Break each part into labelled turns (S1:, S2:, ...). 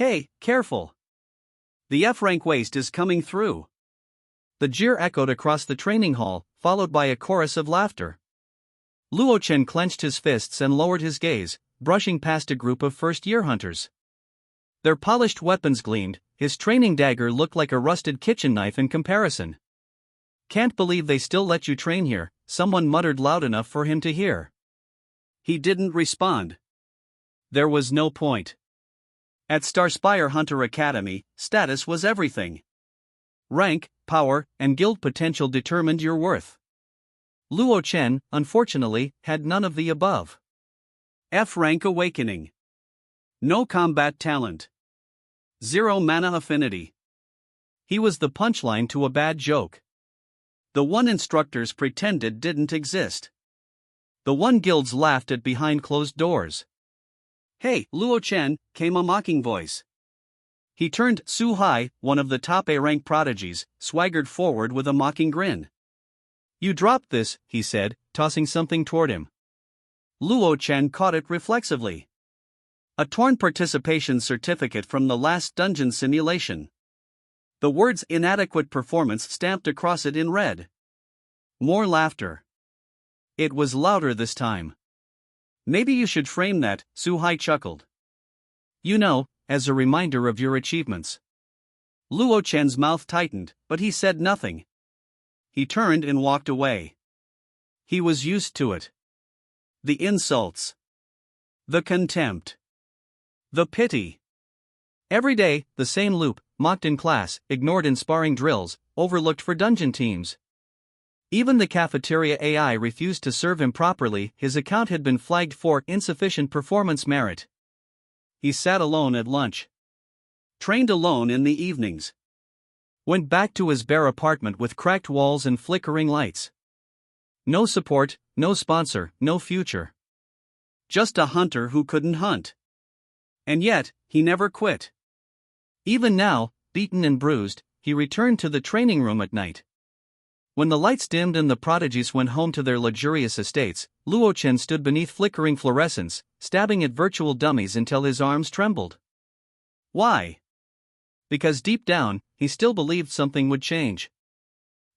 S1: Hey, careful! The F-rank waste is coming through. The jeer echoed across the training hall, followed by a chorus of laughter. Luo Chen clenched his fists and lowered his gaze, brushing past a group of first-year hunters. Their polished weapons gleamed, his training dagger looked like a rusted kitchen knife in comparison. "Can't believe they still let you train here," someone muttered loud enough for him to hear. He didn't respond. There was no point. At Starspire Hunter Academy, status was everything. Rank, power, and guild potential determined your worth. Luo Chen, unfortunately, had none of the above. F-rank awakening. No combat talent. Zero mana affinity. He was the punchline to a bad joke. The one instructors pretended didn't exist. The one guilds laughed at behind closed doors. "Hey, Luo Chen," came a mocking voice. He turned. Su Hai, one of the top A-rank prodigies, swaggered forward with a mocking grin. "You dropped this," he said, tossing something toward him. Luo Chen caught it reflexively. A torn participation certificate from the last dungeon simulation. The words "inadequate performance" stamped across it in red. More laughter. It was louder this time. "Maybe you should frame that," Su Hai chuckled. "You know, as a reminder of your achievements." Luo Chen's mouth tightened, but he said nothing. He turned and walked away. He was used to it. The insults. The contempt. The pity. Every day, the same loop, mocked in class, ignored in sparring drills, overlooked for dungeon teams. Even the cafeteria AI refused to serve him properly. His account had been flagged for insufficient performance merit. He sat alone at lunch. Trained alone in the evenings. Went back to his bare apartment with cracked walls and flickering lights. No support, no sponsor, no future. Just a hunter who couldn't hunt. And yet, he never quit. Even now, beaten and bruised, he returned to the training room at night. When the lights dimmed and the prodigies went home to their luxurious estates, Luo Chen stood beneath flickering fluorescence, stabbing at virtual dummies until his arms trembled. Why? Because deep down, he still believed something would change.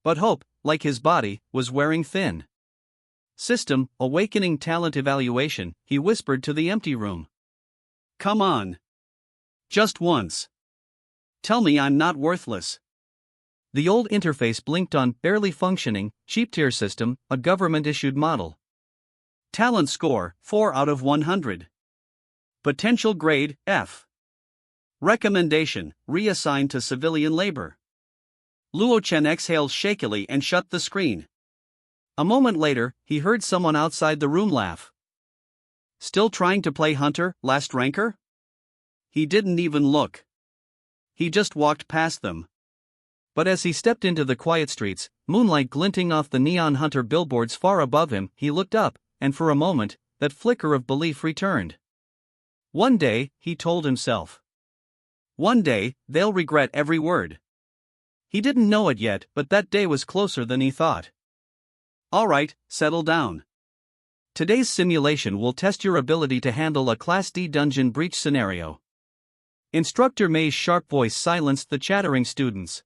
S1: But hope, like his body, was wearing thin. "System, awakening talent evaluation," he whispered to the empty room. "Come on. Just once. Tell me I'm not worthless." The old interface blinked on, barely functioning, cheap-tier system, a government-issued model. Talent score, 4 out of 100. Potential grade, F. Recommendation, reassigned to civilian labor. Luo Chen exhaled shakily and shut the screen. A moment later, he heard someone outside the room laugh. "Still trying to play hunter, last ranker?" He didn't even look. He just walked past them. But as he stepped into the quiet streets, moonlight glinting off the neon hunter billboards far above him, he looked up, and for a moment, that flicker of belief returned. One day, he told himself. One day, they'll regret every word. He didn't know it yet, but that day was closer than he thought. All right, settle down. Today's simulation will test your ability to handle a Class D dungeon breach scenario. Instructor May's sharp voice silenced the chattering students.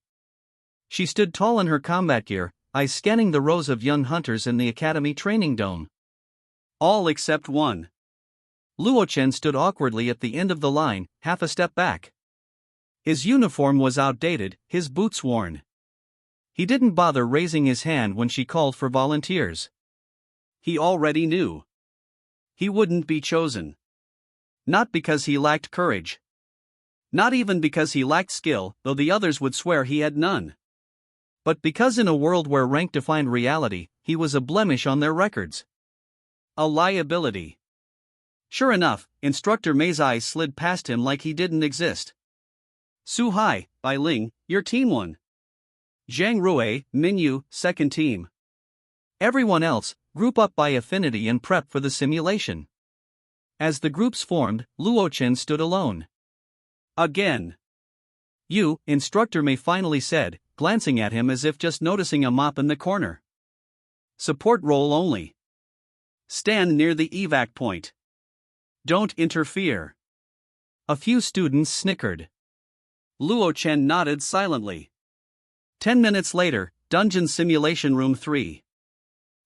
S1: She stood tall in her combat gear, eyes scanning the rows of young hunters in the academy training dome. All except one. Luo Chen stood awkwardly at the end of the line, half a step back. His uniform was outdated, his boots worn. He didn't bother raising his hand when she called for volunteers. He already knew. He wouldn't be chosen. Not because he lacked courage. Not even because he lacked skill, though the others would swear he had none. But because in a world where rank defined reality, he was a blemish on their records. A liability. Sure enough, Instructor May's eyes slid past him like he didn't exist. Su Hai, Bai Ling, your team won. Zhang Rui, Minyu, second team. Everyone else, group up by affinity and prep for the simulation. As the groups formed, Luo Chen stood alone. Again. You, Instructor May finally said, glancing at him as if just noticing a mop in the corner. Support role only. Stand near the evac point. Don't interfere. A few students snickered. Luo Chen nodded silently. 10 minutes later, Dungeon Simulation Room 3.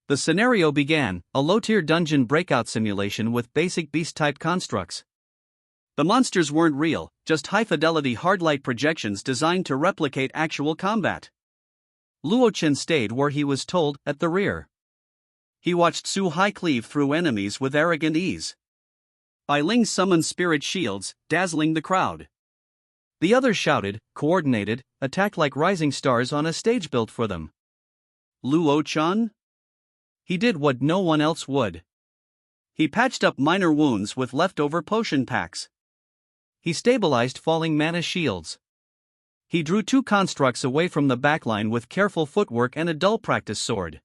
S1: The scenario began, a low-tier dungeon breakout simulation with basic beast-type constructs. The monsters weren't real, just high-fidelity hardlight projections designed to replicate actual combat. Luo Chen stayed where he was told, at the rear. He watched Su Hai cleave through enemies with arrogant ease. Bai Ling summoned spirit shields, dazzling the crowd. The others shouted, coordinated, attacked like rising stars on a stage built for them. Luo Chen? He did what no one else would. He patched up minor wounds with leftover potion packs. He stabilized falling mana shields. He drew 2 constructs away from the backline with careful footwork and a dull practice sword.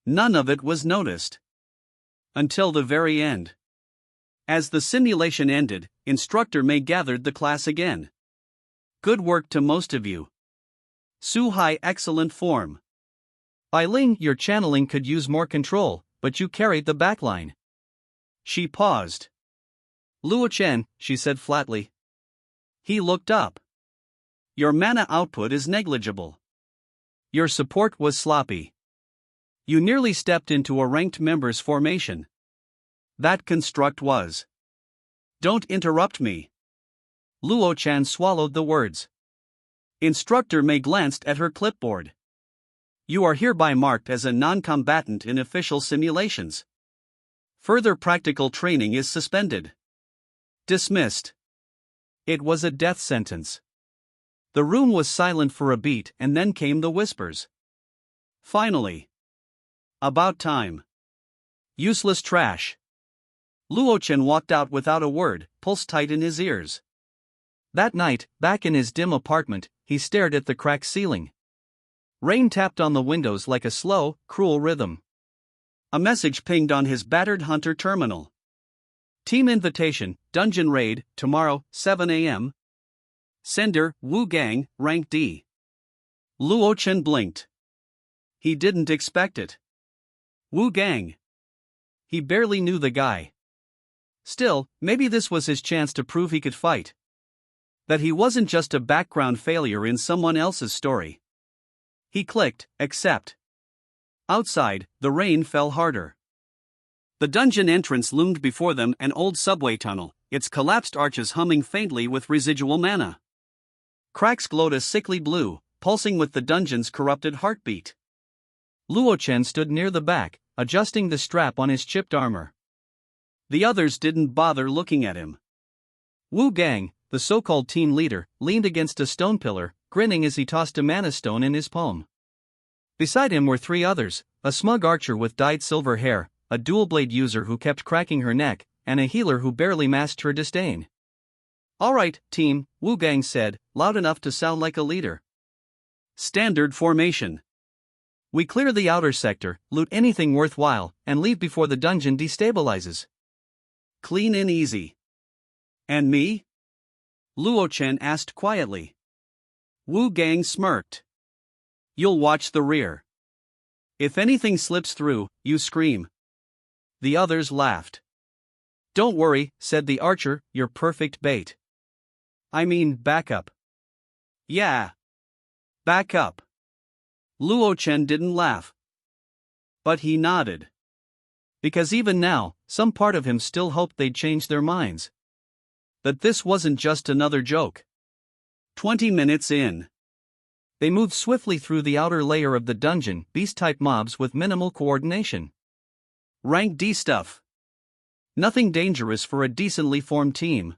S1: None of it was noticed. Until the very end. As the simulation ended, Instructor Mei gathered the class again. Good work to most of you. Su Hai, excellent form. Bai Ling, your channeling could use more control, but you carried the backline. She paused. Luo Chen, she said flatly. He looked up. Your mana output is negligible. Your support was sloppy. You nearly stepped into a ranked members formation. That construct was. Don't interrupt me. Luo Chen swallowed the words. Instructor Mei glanced at her clipboard. You are hereby marked as a non-combatant in official simulations. Further practical training is suspended. Dismissed. It was a death sentence. The room was silent for a beat and then came the whispers. Finally. About time. Useless trash. Luo Chen walked out without a word, pulse tight in his ears. That night, back in his dim apartment, he stared at the cracked ceiling. Rain tapped on the windows like a slow, cruel rhythm. A message pinged on his battered Hunter terminal. Team invitation, Dungeon Raid, tomorrow, 7 a.m. Sender, Wu Gang, rank D. Luo Chen blinked. He didn't expect it. Wu Gang. He barely knew the guy. Still, maybe this was his chance to prove he could fight. That he wasn't just a background failure in someone else's story. He clicked, accept. Outside, the rain fell harder. The dungeon entrance loomed before them, an old subway tunnel, its collapsed arches humming faintly with residual mana. Cracks glowed a sickly blue, pulsing with the dungeon's corrupted heartbeat. Luo Chen stood near the back, adjusting the strap on his chipped armor. The others didn't bother looking at him. Wu Gang, the so-called team leader, leaned against a stone pillar, grinning as he tossed a mana stone in his palm. Beside him were 3 others, a smug archer with dyed silver hair, a dual-blade user who kept cracking her neck, and a healer who barely masked her disdain. All right, team, Wu Gang said, loud enough to sound like a leader. Standard formation. We clear the outer sector, loot anything worthwhile, and leave before the dungeon destabilizes. Clean and easy. And me? Luo Chen asked quietly. Wu Gang smirked. You'll watch the rear. If anything slips through, you scream. The others laughed. Don't worry, said the archer, you're perfect bait. I mean backup. Yeah. Backup. Luo Chen didn't laugh. But he nodded. Because even now, some part of him still hoped they'd change their minds. That this wasn't just another joke. 20 minutes in. They moved swiftly through the outer layer of the dungeon, beast-type mobs with minimal coordination. Rank D stuff. Nothing dangerous for a decently formed team.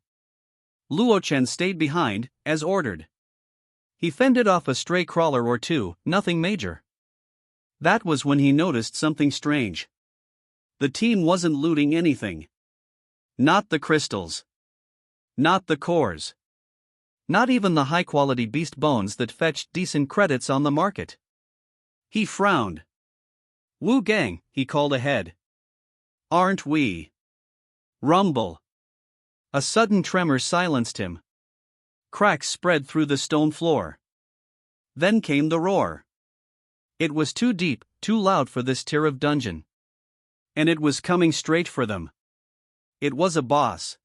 S1: Luo Chen stayed behind, as ordered. He fended off a stray crawler or 2, nothing major. That was when he noticed something strange. The team wasn't looting anything. Not the crystals. Not the cores. Not even the high-quality beast bones that fetched decent credits on the market. He frowned. Wu Gang, he called ahead. Aren't we? Rumble. A sudden tremor silenced him. Cracks spread through the stone floor. Then came the roar. It was too deep, too loud for this tier of dungeon. And it was coming straight for them. It was a boss.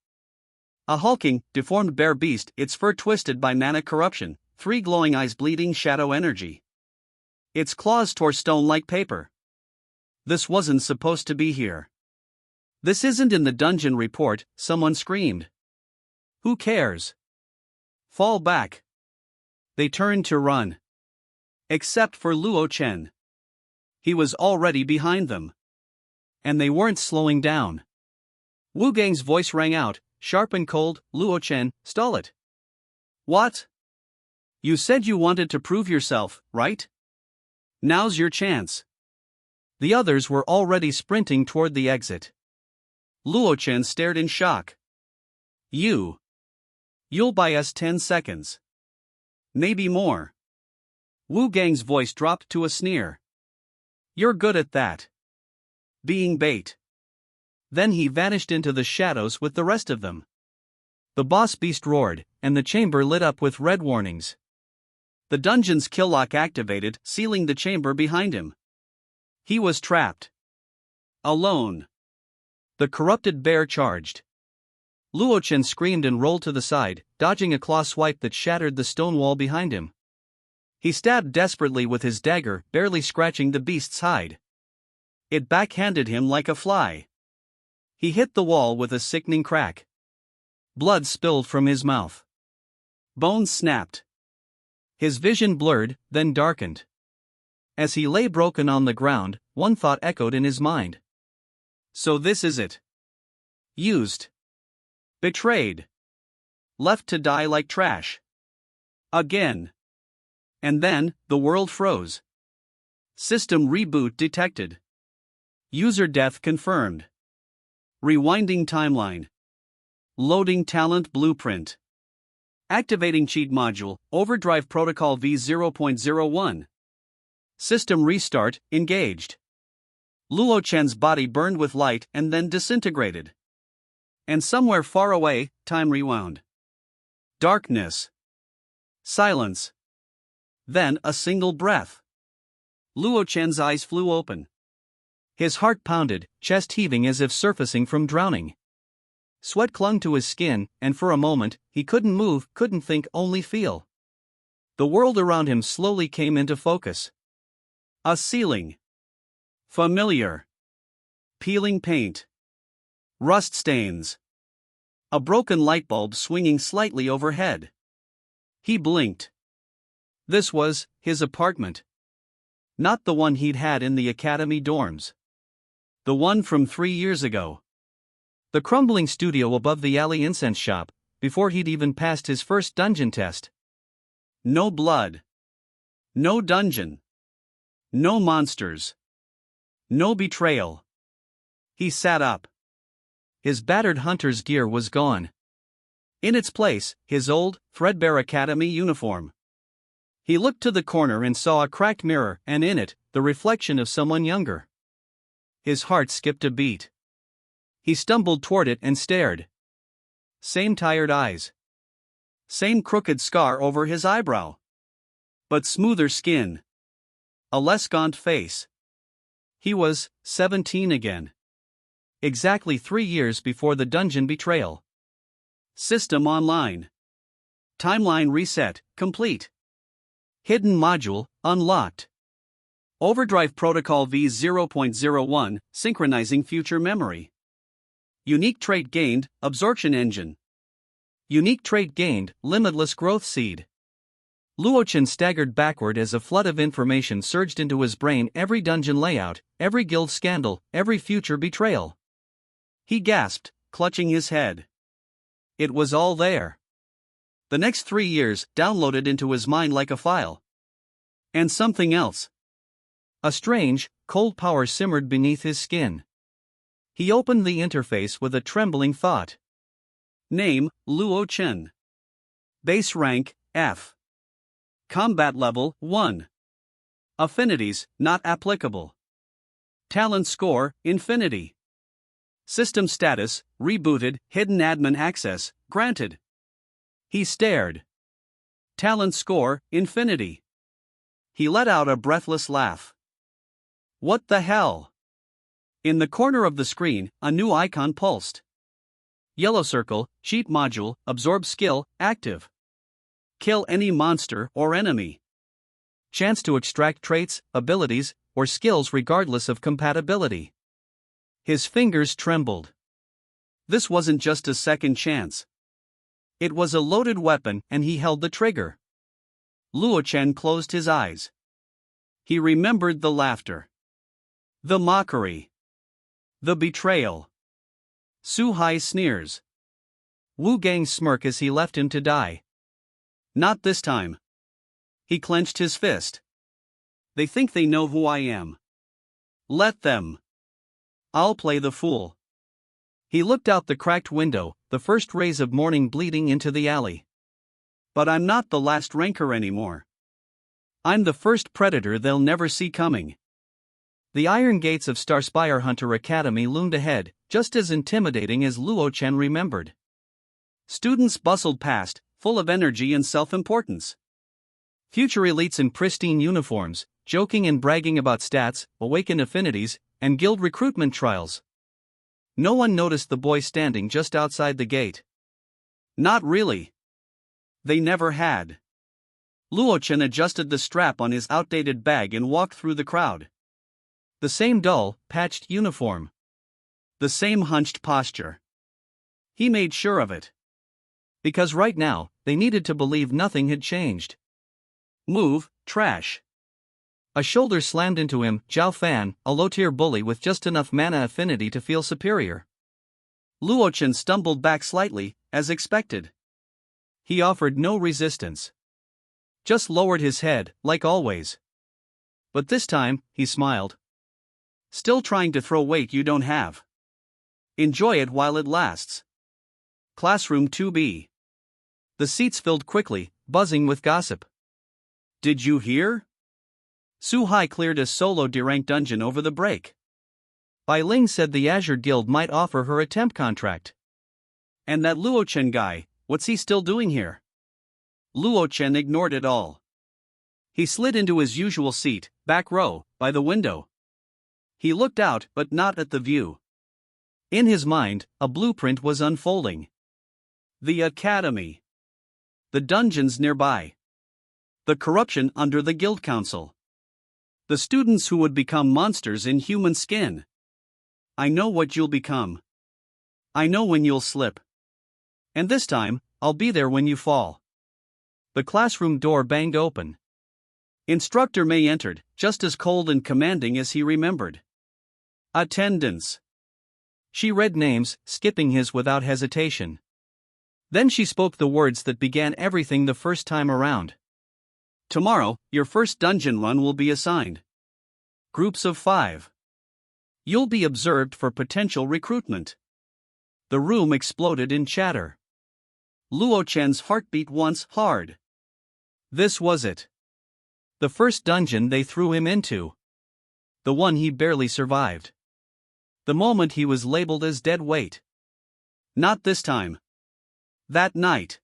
S1: A hulking, deformed bear beast, its fur twisted by mana corruption, 3 glowing eyes bleeding shadow energy. Its claws tore stone like paper. This wasn't supposed to be here. This isn't in the dungeon report, someone screamed. Who cares? Fall back. They turned to run. Except for Luo Chen. He was already behind them. And they weren't slowing down. Wu Gang's voice rang out, sharp and cold. Luo Chen, stall it. What? You said you wanted to prove yourself, right? Now's your chance. The others were already sprinting toward the exit. Luo Chen stared in shock. You'll buy us 10 seconds. Maybe more. Wu Gang's voice dropped to a sneer. You're good at that. Being bait. Then he vanished into the shadows with the rest of them. The boss beast roared, and the chamber lit up with red warnings. The dungeon's kill lock activated, sealing the chamber behind him. He was trapped. Alone. The corrupted bear charged. Luo Chen screamed and rolled to the side, dodging a claw swipe that shattered the stone wall behind him. He stabbed desperately with his dagger, barely scratching the beast's hide. It backhanded him like a fly. He hit the wall with a sickening crack. Blood spilled from his mouth. Bones snapped. His vision blurred, then darkened. As he lay broken on the ground, one thought echoed in his mind. So this is it. Used. Betrayed. Left to die like trash. Again. And then, the world froze. System reboot detected. User death confirmed. Rewinding timeline. Loading talent blueprint. Activating cheat module, overdrive protocol v0.01. System restart, engaged. Luo Chen's body burned with light and then disintegrated. And somewhere far away, time rewound. Darkness. Silence. Then a single breath. Luo Chen's eyes flew open. His heart pounded, chest heaving as if surfacing from drowning. Sweat clung to his skin, and for a moment, he couldn't move, couldn't think, only feel. The world around him slowly came into focus. A ceiling. Familiar. Peeling paint. Rust stains. A broken light bulb swinging slightly overhead. He blinked. This was his apartment. Not the one he'd had in the academy dorms. The one from 3 years ago. The crumbling studio above the alley incense shop, before he'd even passed his first dungeon test. No blood. No dungeon. No monsters. No betrayal. He sat up. His battered hunter's gear was gone. In its place, his old, threadbare academy uniform. He looked to the corner and saw a cracked mirror, and in it, the reflection of someone younger. His heart skipped a beat. He stumbled toward it and stared. Same tired eyes. Same crooked scar over his eyebrow. But smoother skin. A less gaunt face. He was 17 again. Exactly 3 years before the dungeon betrayal. System online. Timeline reset, complete. Hidden module, unlocked. Overdrive protocol v0.01, synchronizing future memory. Unique trait gained, absorption engine. Unique trait gained, limitless growth seed. Luo Chen staggered backward as a flood of information surged into his brain, every dungeon layout, every guild scandal, every future betrayal. He gasped, clutching his head. It was all there. The next 3 years downloaded into his mind like a file. And something else. A strange, cold power simmered beneath his skin. He opened the interface with a trembling thought. Name, Luo Chen. Base rank, F. Combat level, 1. Affinities, not applicable. Talent score, infinity. System status, rebooted, hidden admin access, granted. He stared. Talent score, infinity. He let out a breathless laugh. What the hell? In the corner of the screen, a new icon pulsed. Yellow circle, cheat module, absorb skill, active. Kill any monster or enemy. Chance to extract traits, abilities, or skills regardless of compatibility. His fingers trembled. This wasn't just a second chance. It was a loaded weapon and he held the trigger. Luo Chen closed his eyes. He remembered the laughter. The mockery. The betrayal. Su Hai's sneers. Wu Gang's smirk as he left him to die. Not this time. He clenched his fist. They think they know who I am. Let them. I'll play the fool. He looked out the cracked window, the first rays of morning bleeding into the alley. But I'm not the last ranker anymore. I'm the first predator they'll never see coming. The iron gates of Starspire Hunter Academy loomed ahead, just as intimidating as Luo Chen remembered. Students bustled past, full of energy and self-importance. Future elites in pristine uniforms, joking and bragging about stats, awakened affinities, and guild recruitment trials. No one noticed the boy standing just outside the gate. Not really. They never had. Luo Chen adjusted the strap on his outdated bag and walked through the crowd. The same dull, patched uniform. The same hunched posture. He made sure of it. Because right now, they needed to believe nothing had changed. Move, trash. A shoulder slammed into him, Zhao Fan, a low-tier bully with just enough mana affinity to feel superior. Luo Chen stumbled back slightly, as expected. He offered no resistance. Just lowered his head, like always. But this time, he smiled. Still trying to throw weight you don't have. Enjoy it while it lasts. Classroom 2B. The seats filled quickly, buzzing with gossip. Did you hear? Su Hai cleared a solo D-rank dungeon over the break. Bai Ling said the Azure Guild might offer her a temp contract. And that Luo Chen guy, what's he still doing here? Luo Chen ignored it all. He slid into his usual seat, back row, by the window. He looked out, but not at the view. In his mind, a blueprint was unfolding. The academy. The dungeons nearby. The corruption under the guild council. The students who would become monsters in human skin. I know what you'll become. I know when you'll slip. And this time, I'll be there when you fall. The classroom door banged open. Instructor Mei entered, just as cold and commanding as he remembered. Attendance. She read names, skipping his without hesitation. Then she spoke the words that began everything the first time around. Tomorrow, your first dungeon run will be assigned. Groups of 5. You'll be observed for potential recruitment. The room exploded in chatter. Luo Chen's heart beat once hard. This was it. The first dungeon they threw him into. The one he barely survived. The moment he was labeled as dead weight. Not this time. That night.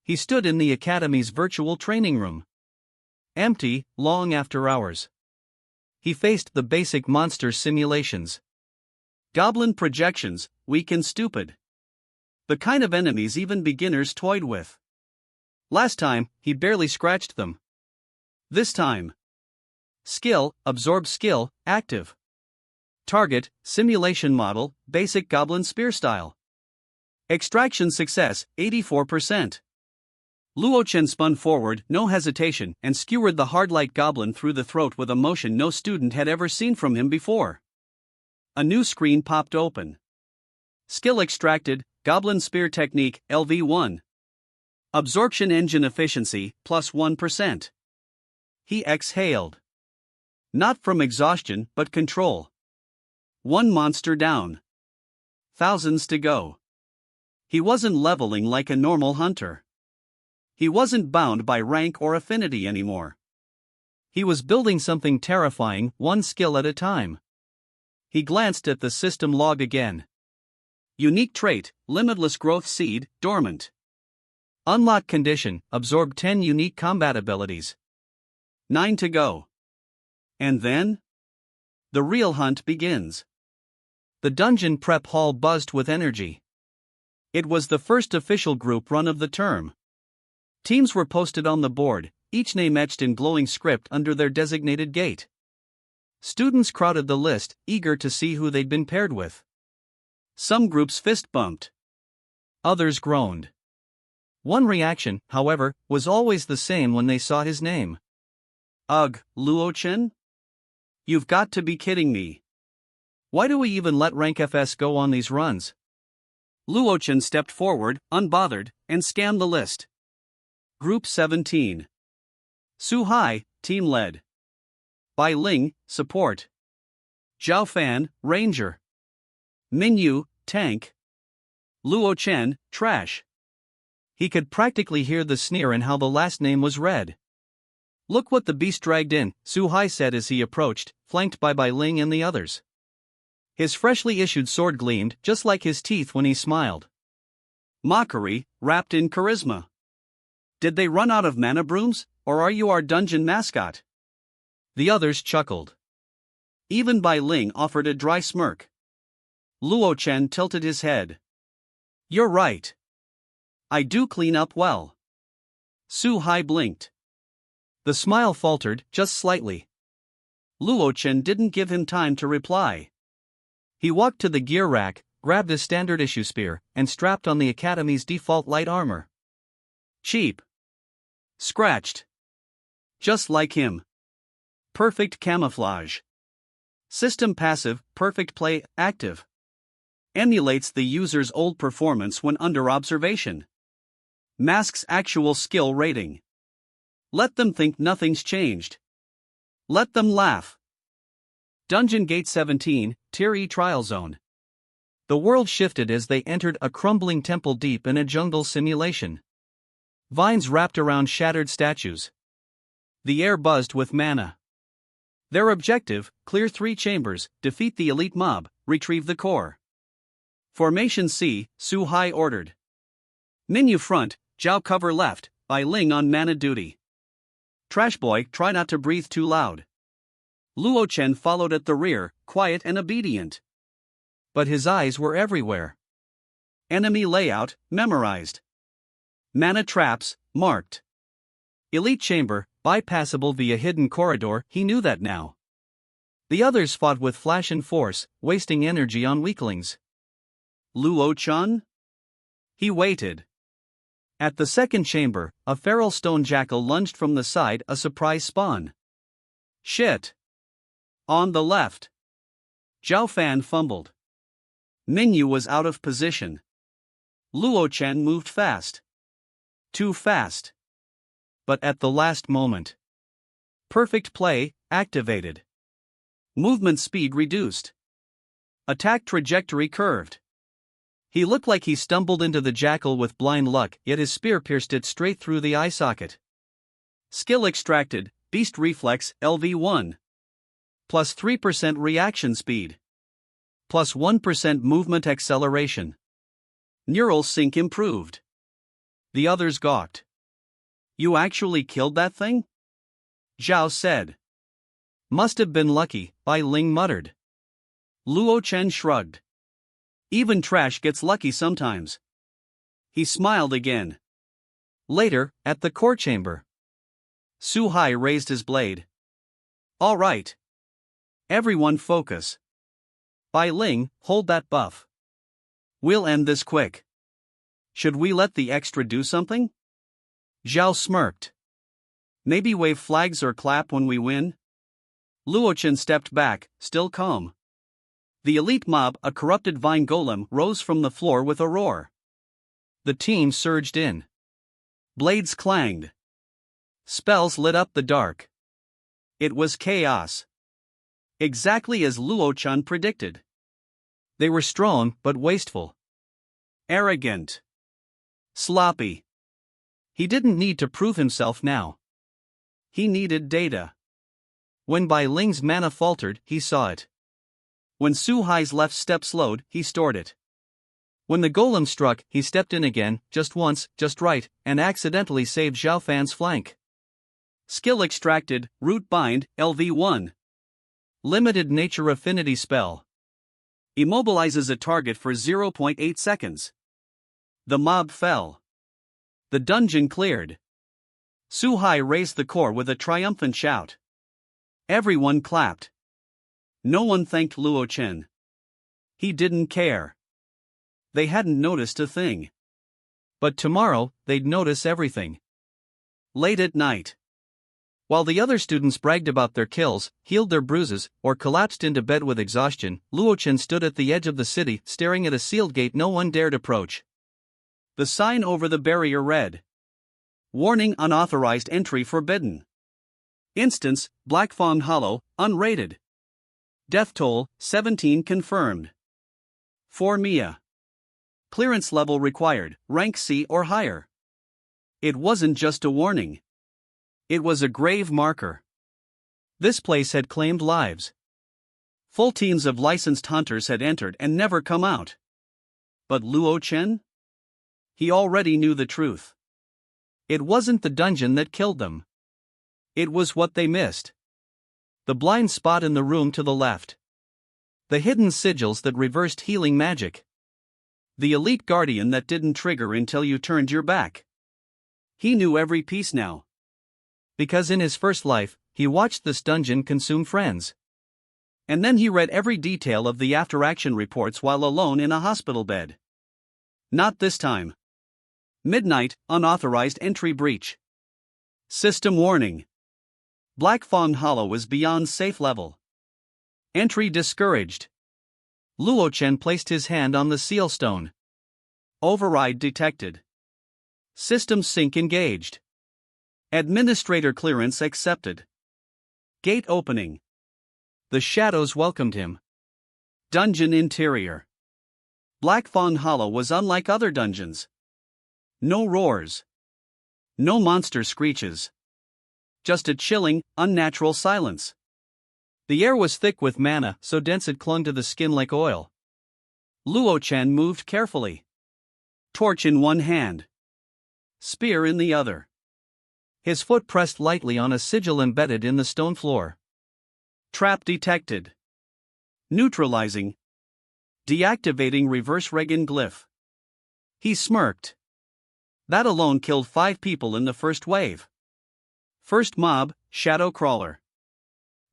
S1: He stood in the academy's virtual training room. Empty, long after hours. He faced the basic monster simulations. Goblin projections, weak and stupid. The kind of enemies even beginners toyed with. Last time, he barely scratched them. This time. Skill, absorb skill, active. Target, simulation model, basic goblin spear style. Extraction success, 84%. Luo Chen spun forward, no hesitation, and skewered the hard-light goblin through the throat with a motion no student had ever seen from him before. A new screen popped open. Skill extracted, Goblin Spear Technique, LV1. Absorption Engine Efficiency, plus 1%. He exhaled. Not from exhaustion, but control. One monster down. Thousands to go. He wasn't leveling like a normal hunter. He wasn't bound by rank or affinity anymore. He was building something terrifying, one skill at a time. He glanced at the system log again. Unique trait, Limitless Growth Seed, dormant. Unlock condition, absorb 10 unique combat abilities. 9 to go. And then? The real hunt begins. The dungeon prep hall buzzed with energy. It was the first official group run of the term. Teams were posted on the board, each name etched in glowing script under their designated gate. Students crowded the list, eager to see who they'd been paired with. Some groups fist bumped. Others groaned. One reaction, however, was always the same when they saw his name. Ugh, Luo Chen? You've got to be kidding me. Why do we even let Rank FS go on these runs? Luo Chen stepped forward, unbothered, and scanned the list. Group 17. Su Hai, team lead. Bai Ling, support. Zhao Fan, ranger. Min Yu, tank. Luo Chen, trash. He could practically hear the sneer in how the last name was read. Look what the beast dragged in, Su Hai said as he approached, flanked by Bai Ling and the others. His freshly issued sword gleamed just like his teeth when he smiled. Mockery, wrapped in charisma. Did they run out of mana brooms, or are you our dungeon mascot? The others chuckled. Even Bai Ling offered a dry smirk. Luo Chen tilted his head. You're right. I do clean up well. Su Hai blinked. The smile faltered just slightly. Luo Chen didn't give him time to reply. He walked to the gear rack, grabbed a standard issue spear, and strapped on the Academy's default light armor. Cheap. Scratched. Just like him. Perfect camouflage. System passive, perfect play, active. Emulates the user's old performance when under observation. Masks actual skill rating. Let them think nothing's changed. Let them laugh. Dungeon Gate 17, Tier E Trial Zone. The world shifted as they entered a crumbling temple deep in a jungle simulation. Vines wrapped around shattered statues. The air buzzed with mana. Their objective, clear 3 chambers, defeat the elite mob, retrieve the core. Formation C, Su Hai ordered. Minyu front, Zhao cover left, Bai Ling on mana duty. Trash boy, try not to breathe too loud. Luo Chen followed at the rear, quiet and obedient. But his eyes were everywhere. Enemy layout, memorized. Mana traps, marked. Elite chamber, bypassable via hidden corridor, he knew that now. The others fought with flash and force, wasting energy on weaklings. Luo Chen? He waited. At the second chamber, a feral stone jackal lunged from the side, a surprise spawn. Shit. On the left. Zhao Fan fumbled. Minyu was out of position. Luo Chen moved fast. Too fast. But at the last moment. Perfect play, activated. Movement speed reduced. Attack trajectory curved. He looked like he stumbled into the jackal with blind luck, yet his spear pierced it straight through the eye socket. Skill extracted, Beast Reflex, LV1. Plus 3% reaction speed. Plus 1% movement acceleration. Neural sync improved. The others gawked. You actually killed that thing? Zhao said. Must have been lucky, Bai Ling muttered. Luo Chen shrugged. Even trash gets lucky sometimes. He smiled again. Later, at the core chamber. Su Hai raised his blade. All right. Everyone focus. Bai Ling, hold that buff. We'll end this quick. Should we let the extra do something? Zhao smirked. Maybe wave flags or clap when we win? Luo Chen stepped back, still calm. The elite mob, a corrupted vine golem, rose from the floor with a roar. The team surged in. Blades clanged. Spells lit up the dark. It was chaos. Exactly as Luo Chen predicted. They were strong but wasteful. Arrogant. Sloppy. He didn't need to prove himself now. He needed data. When Bai Ling's mana faltered, he saw it. When Su Hai's left step slowed, he stored it. When the golem struck, he stepped in again, just once, just right, and accidentally saved Zhao Fan's flank. Skill extracted, Root Bind, LV1. Limited nature affinity spell. Immobilizes a target for 0.8 seconds. The mob fell. The dungeon cleared. Su Hai raised the core with a triumphant shout. Everyone clapped. No one thanked Luo Chen. He didn't care. They hadn't noticed a thing. But tomorrow, they'd notice everything. Late at night. While the other students bragged about their kills, healed their bruises, or collapsed into bed with exhaustion, Luo Chen stood at the edge of the city, staring at a sealed gate no one dared approach. The sign over the barrier read, "Warning, unauthorized entry forbidden. Instance, Black Fawn Hollow, unrated. Death toll, 17 confirmed. For Mia. Clearance level required, rank C or higher." It wasn't just a warning. It was a grave marker. This place had claimed lives. Full teams of licensed hunters had entered and never come out. But Luo Chen? He already knew the truth. It wasn't the dungeon that killed them. It was what they missed. The blind spot in the room to the left. The hidden sigils that reversed healing magic. The elite guardian that didn't trigger until you turned your back. He knew every piece now. Because in his first life, he watched this dungeon consume friends. And then he read every detail of the after-action reports while alone in a hospital bed. Not this time. Midnight, unauthorized entry breach. System warning. Black Fawn Hollow is beyond safe level. Entry discouraged. Luo Chen placed his hand on the seal stone. Override detected. System sync engaged. Administrator clearance accepted. Gate opening. The shadows welcomed him. Dungeon interior. Black Fawn Hollow was unlike other dungeons. No roars. No monster screeches. Just a chilling, unnatural silence. The air was thick with mana, so dense it clung to the skin like oil. Luo Chen moved carefully. Torch in one hand. Spear in the other. His foot pressed lightly on a sigil embedded in the stone floor. Trap detected. Neutralizing. Deactivating reverse Regan glyph. He smirked. That alone killed 5 people in the first wave. First mob, Shadow Crawler.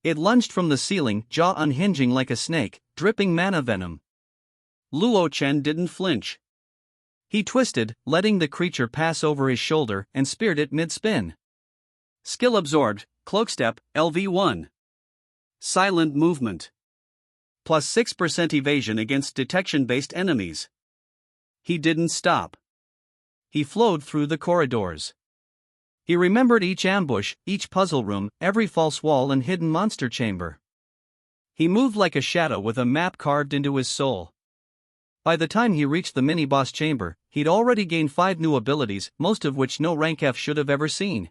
S1: It lunged from the ceiling, jaw unhinging like a snake, dripping mana venom. Luo Chen didn't flinch. He twisted, letting the creature pass over his shoulder, and speared it mid-spin. Skill absorbed, cloak step, LV1. Silent movement. Plus 6% evasion against detection-based enemies. He didn't stop. He flowed through the corridors. He remembered each ambush, each puzzle room, every false wall and hidden monster chamber. He moved like a shadow with a map carved into his soul. By the time he reached the mini-boss chamber, he'd already gained 5 new abilities, most of which no rank F should have ever seen.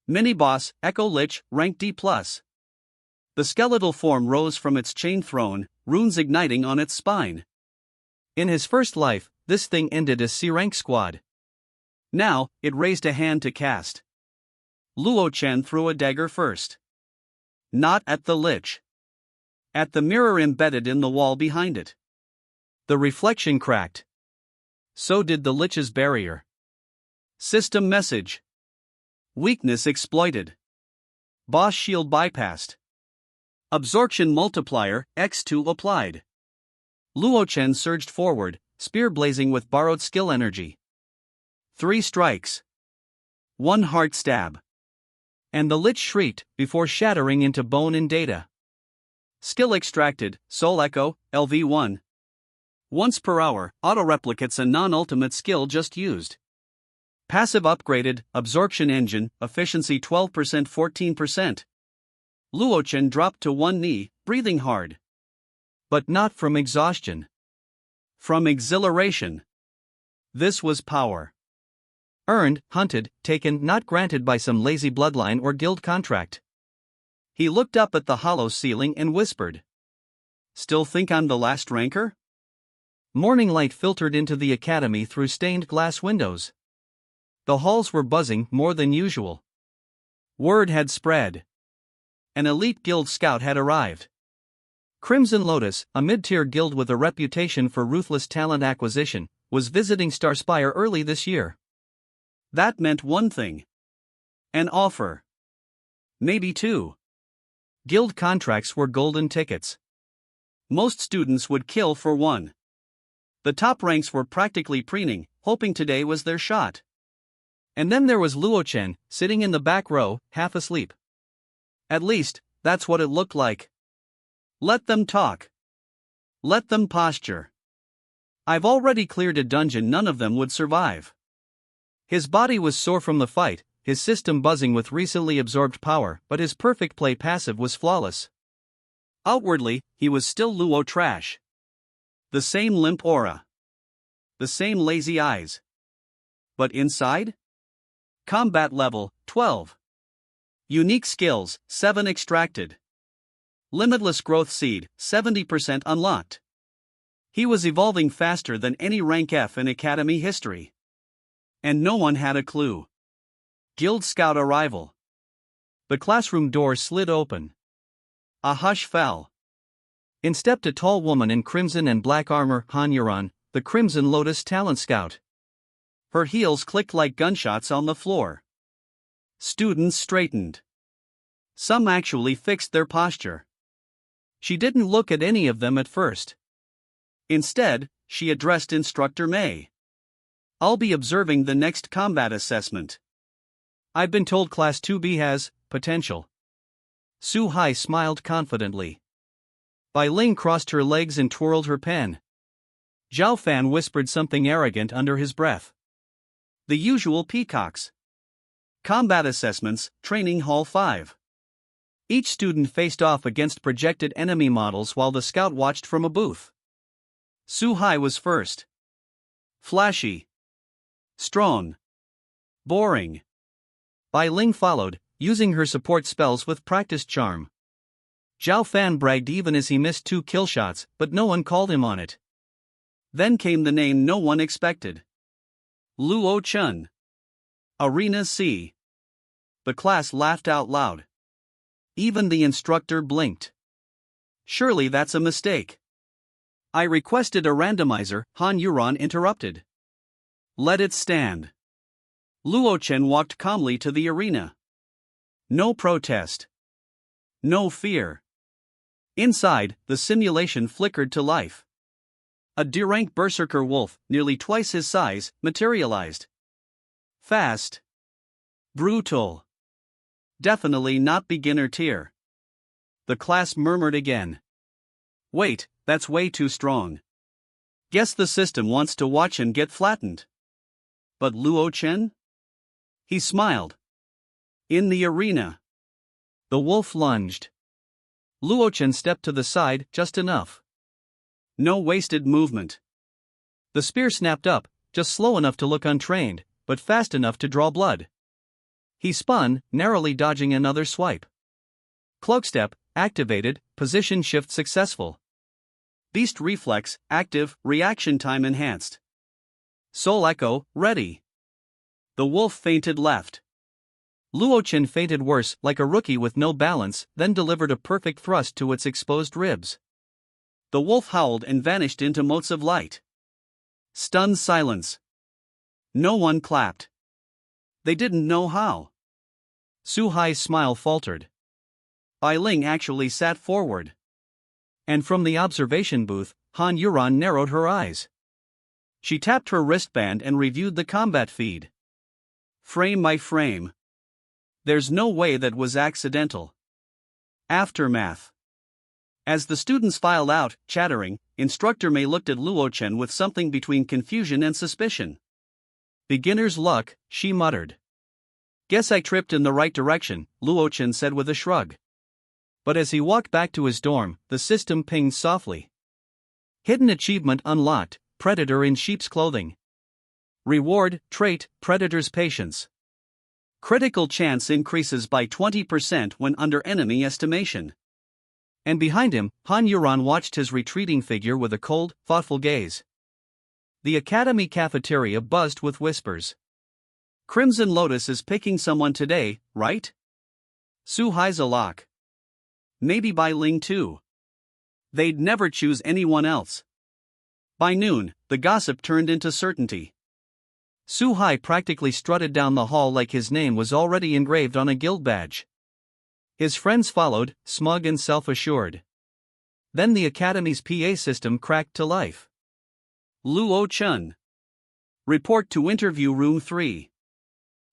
S1: Mini-boss, Echo Lich, rank D+. The skeletal form rose from its chain throne, runes igniting on its spine. In his first life, this thing ended a C-rank squad. Now, it raised a hand to cast. Luo Chen threw a dagger first. Not at the Lich. At the mirror embedded in the wall behind it. The reflection cracked. So did the Lich's barrier. System message. Weakness exploited. Boss shield bypassed. Absorption multiplier, X2 applied. Luo Chen surged forward, spear blazing with borrowed skill energy. 3 strikes. 1 heart stab. And the Lich shrieked, before shattering into bone and data. Skill extracted, Soul Echo, LV1. Once per hour, auto-replicates a non-ultimate skill just used. Passive upgraded, absorption engine, efficiency 12% 14%. Luo Chen dropped to one knee, breathing hard. But not from exhaustion. From exhilaration. This was power. Earned, hunted, taken, not granted by some lazy bloodline or guild contract. He looked up at the hollow ceiling and whispered. Still think I'm the last ranker? Morning light filtered into the academy through stained glass windows. The halls were buzzing more than usual. Word had spread. An elite guild scout had arrived. Crimson Lotus, a mid-tier guild with a reputation for ruthless talent acquisition, was visiting Starspire early this year. That meant one thing. An offer. Maybe two. Guild contracts were golden tickets. Most students would kill for one. The top ranks were practically preening, hoping today was their shot. And then there was Luo Chen, sitting in the back row, half asleep. At least, that's what it looked like. Let them talk. Let them posture. I've already cleared a dungeon none of them would survive. His body was sore from the fight, his system buzzing with recently absorbed power, but his perfect play passive was flawless. Outwardly, he was still Luo trash. The same limp aura. The same lazy eyes. But inside? Combat level, 12. Unique skills, 7 extracted. Limitless growth seed, 70% unlocked. He was evolving faster than any rank F in Academy history. And no one had a clue. Guild Scout arrival. The classroom door slid open. A hush fell. In stepped a tall woman in crimson and black armor, Han Yuran, the Crimson Lotus Talent Scout. Her heels clicked like gunshots on the floor. Students straightened. Some actually fixed their posture. She didn't look at any of them at first. Instead, she addressed Instructor May. I'll be observing the next combat assessment. I've been told Class 2B has potential. Su Hai smiled confidently. Bai Ling crossed her legs and twirled her pen. Zhao Fan whispered something arrogant under his breath. The usual peacocks. Combat assessments, Training Hall 5. Each student faced off against projected enemy models while the scout watched from a booth. Su Hai was first. Flashy. Strong. Boring. Bai Ling followed, using her support spells with practiced charm. Zhao Fan bragged even as he missed 2 kill shots, but no one called him on it. Then came the name no one expected. Luo Chen. Arena C. The class laughed out loud. Even the instructor blinked. Surely that's a mistake. I requested a randomizer, Han Yuran interrupted. Let it stand. Luo Chen walked calmly to the arena. No protest. No fear. Inside, the simulation flickered to life. A D-rank berserker wolf, nearly twice his size, materialized. Fast. Brutal. Definitely not beginner tier. The class murmured again. Wait, that's way too strong. Guess the system wants to watch him get flattened. But Luo Chen? He smiled. In the arena. The wolf lunged. Luo Chen stepped to the side just enough. No wasted movement. The spear snapped up, just slow enough to look untrained, but fast enough to draw blood. He spun, narrowly dodging another swipe. Cloak step, activated, position shift successful. Beast reflex, active, reaction time enhanced. Soul echo, ready. The wolf fainted left. Luo Chen fainted worse, like a rookie with no balance, then delivered a perfect thrust to its exposed ribs. The wolf howled and vanished into motes of light. Stunned silence. No one clapped. They didn't know how. Su Hai's smile faltered. Bai Ling actually sat forward. And from the observation booth, Han Yuran narrowed her eyes. She tapped her wristband and reviewed the combat feed. Frame by frame. There's no way that was accidental. Aftermath. As the students filed out, chattering, Instructor May looked at Luo Chen with something between confusion and suspicion. Beginner's luck, she muttered. Guess I tripped in the right direction, Luo Chen said with a shrug. But as he walked back to his dorm, the system pinged softly. Hidden achievement unlocked, Predator in sheep's clothing. Reward, trait, Predator's patience. Critical chance increases by 20% when under enemy estimation. And behind him, Han Yuran watched his retreating figure with a cold, thoughtful gaze. The academy cafeteria buzzed with whispers. Crimson Lotus is picking someone today, right? Su Hai's a lock. Maybe Bai Ling too. They'd never choose anyone else. By noon, The gossip turned into certainty. Su Hai practically strutted down the hall like his name was already engraved on a guild badge. His friends followed, smug and self-assured. Then the academy's PA system cracked to life. Luo Chen. Report to interview room 3.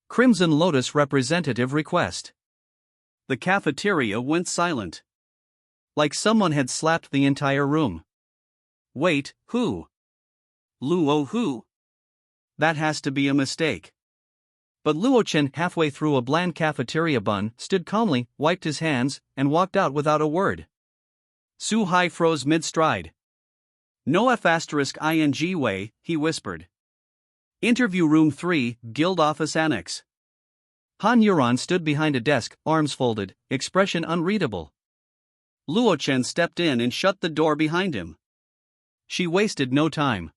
S1: Crimson Lotus representative request. The cafeteria went silent. Like someone had slapped the entire room. Wait, who? Luo who? That has to be a mistake. But Luo Chen, halfway through a bland cafeteria bun, stood calmly, wiped his hands, and walked out without a word. Su Hai froze mid-stride. No F***ing way, he whispered. Interview room 3, guild office annex. Han Yuran stood behind a desk, arms folded, expression unreadable. Luo Chen stepped in and shut the door behind him. She wasted no time.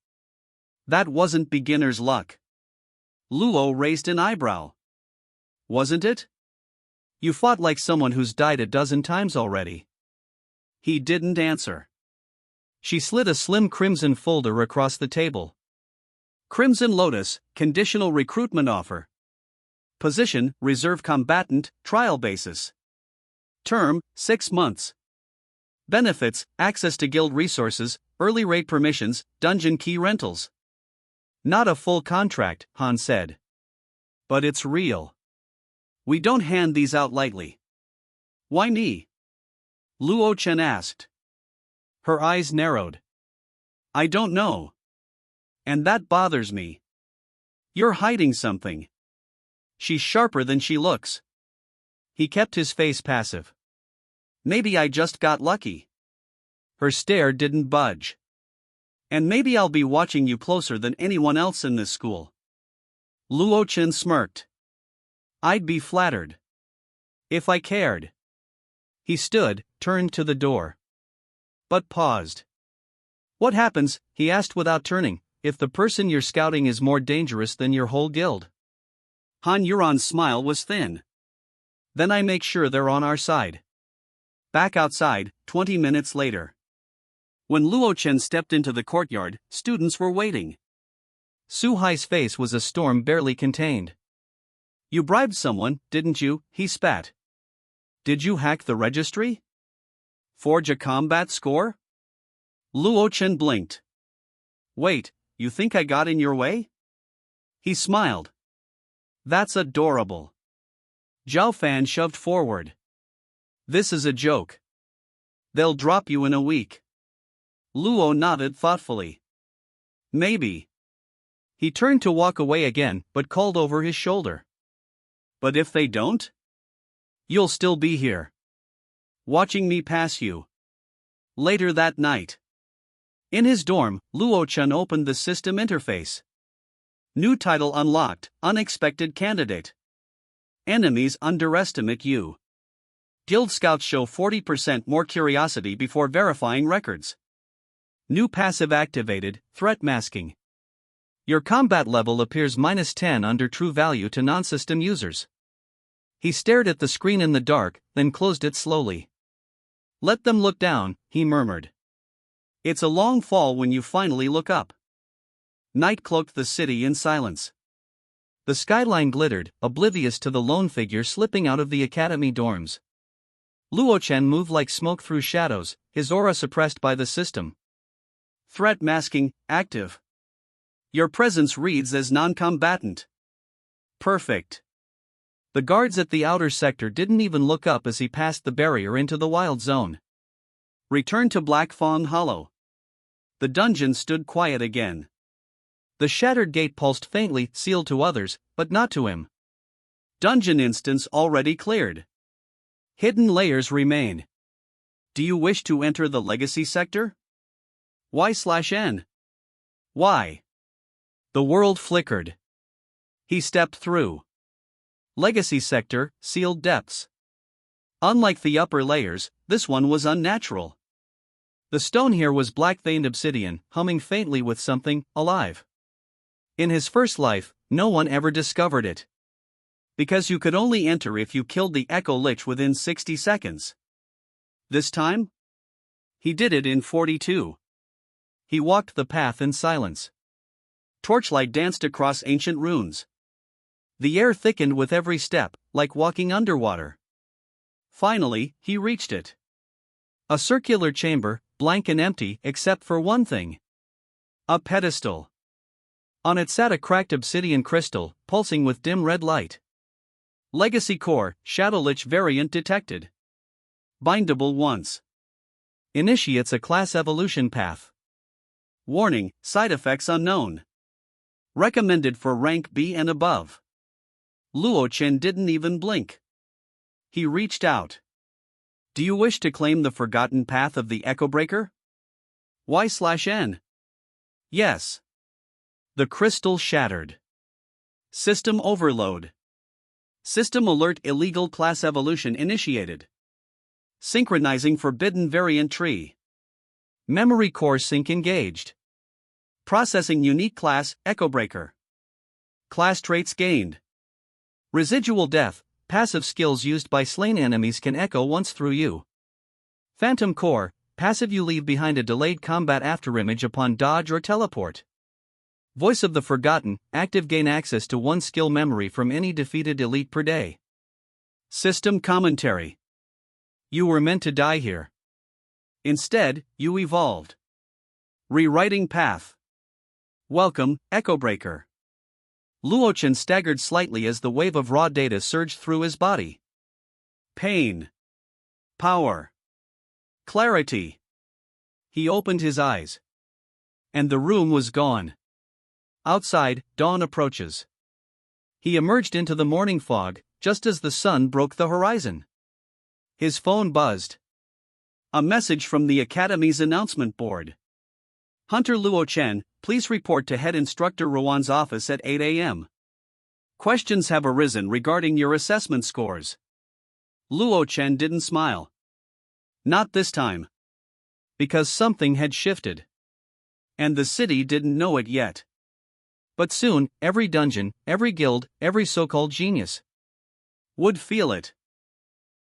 S1: That wasn't beginner's luck. Luo raised an eyebrow. Wasn't it? You fought like someone who's died a dozen times already. He didn't answer. She slid a slim crimson folder across the table. Crimson Lotus, conditional recruitment offer. Position, reserve combatant, trial basis. Term, 6 months. Benefits, access to guild resources, early raid permissions, dungeon key rentals. Not a full contract, Han said. But it's real. We don't hand these out lightly. Why me? Luo Chen asked. Her eyes narrowed. I don't know. And that bothers me. You're hiding something. She's sharper than she looks. He kept his face passive. Maybe I just got lucky. Her stare didn't budge. And maybe I'll be watching you closer than anyone else in this school. Luo Chen smirked. I'd be flattered. If I cared. He stood, turned to the door. But paused. What happens, he asked without turning, if the person you're scouting is more dangerous than your whole guild? Han Yuran's smile was thin. Then I make sure they're on our side. Back outside, 20 minutes later. When Luo Chen stepped into the courtyard, students were waiting. Su Hai's face was a storm barely contained. You bribed someone, didn't you? He spat. Did you hack the registry? Forge a combat score? Luo Chen blinked. Wait, you think I got in your way? He smiled. That's adorable. Zhao Fan shoved forward. This is a joke. They'll drop you in a week. Luo nodded thoughtfully. Maybe. He turned to walk away again, but called over his shoulder. But if they don't? You'll still be here. Watching me pass you. Later that night. In his dorm, Luo Chen opened the system interface. New title unlocked, unexpected candidate. Enemies underestimate you. Guild scouts show 40% more curiosity before verifying records. New passive activated, threat masking. Your combat level appears -10 under true value to non-system users. He stared at the screen in the dark, then closed it slowly. Let them look down, he murmured. It's a long fall when you finally look up. Night cloaked the city in silence. The skyline glittered, oblivious to the lone figure slipping out of the academy dorms. Luo Chen moved like smoke through shadows, his aura suppressed by the system. Threat masking, active. Your presence reads as non-combatant. Perfect. The guards at the outer sector didn't even look up as he passed the barrier into the wild zone. Return to Black Fawn Hollow. The dungeon stood quiet again. The shattered gate pulsed faintly, sealed to others, but not to him. Dungeon instance already cleared. Hidden layers remain. Do you wish to enter the legacy sector? Y/N. Why? The world flickered. He stepped through. Legacy sector, sealed depths. Unlike the upper layers, this one was unnatural. The stone here was black-veined obsidian, humming faintly with something alive. In his first life, no one ever discovered it. Because you could only enter if you killed the Echo Lich within 60 seconds. This time? He did it in 42. He walked the path in silence. Torchlight danced across ancient runes. The air thickened with every step, like walking underwater. Finally, he reached it. A circular chamber, blank and empty except for one thing. A pedestal. On it sat a cracked obsidian crystal, pulsing with dim red light. Legacy Core, Shadowlich variant detected. Bindable once. Initiates a class evolution path. Warning, side effects unknown. Recommended for rank B and above. Chen didn't even blink. He reached out. Do you wish to claim the forgotten path of the Echo Breaker? Y/N. Yes. The crystal shattered. System overload. System alert, illegal class evolution initiated. Synchronizing forbidden variant tree. Memory core sync engaged. Processing unique class, Echo Breaker. Class traits gained. Residual death, passive skills used by slain enemies can echo once through you. Phantom core, passive you leave behind a delayed combat afterimage upon dodge or teleport. Voice of the Forgotten, active gain access to one skill memory from any defeated elite per day. System commentary. You were meant to die here. Instead, you evolved. Rewriting path. Welcome, Echo Breaker. Chen staggered slightly as the wave of raw data surged through his body. Pain. Power. Clarity. He opened his eyes. And the room was gone. Outside, dawn approaches. He emerged into the morning fog, just as the sun broke the horizon. His phone buzzed. A message from the Academy's announcement board. Hunter Chen, please report to Head Instructor Rowan's office at 8 a.m. Questions have arisen regarding your assessment scores. Chen didn't smile. Not this time. Because something had shifted. And the city didn't know it yet. But soon, every dungeon, every guild, every so-called genius would feel it.